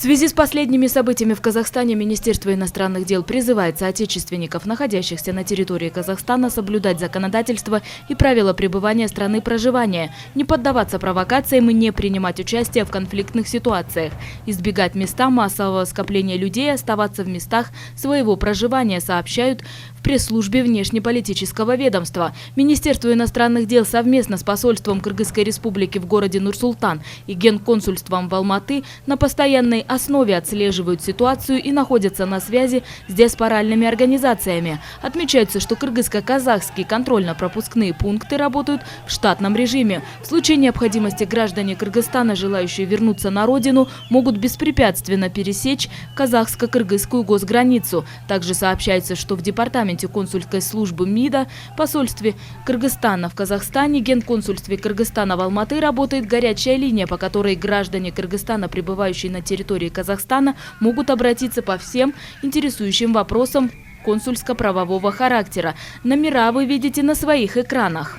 связи с последними событиями в Казахстане Министерство иностранных дел призывает соотечественников, находящихся на территории Казахстана, соблюдать законодательство и правила пребывания страны проживания, не поддаваться провокациям и не принимать участие в конфликтных ситуациях, избегать места массового скопления людей и оставаться в местах своего проживания, сообщают в пресс-службе внешнеполитического ведомства. Министерство иностранных дел совместно с посольством Кыргызской республики в городе Нур-Султан и генконсульством в Алматы на постоянной основе отслеживают ситуацию и находятся на связи с диаспоральными организациями. Отмечается, что кыргызско-казахские контрольно-пропускные пункты работают в штатном режиме. В случае необходимости граждане Кыргызстана, желающие вернуться на родину, могут беспрепятственно пересечь казахско-кыргызскую госграницу. Также сообщается, что в департаменте консульской службы МИДа, посольстве Кыргызстана в Казахстане, генконсульстве Кыргызстана в Алматы работает горячая линия, по которой граждане Кыргызстана, пребывающие на территории Казахстана, могут обратиться по всем интересующим вопросам консульско-правового характера. Номера вы видите на своих экранах.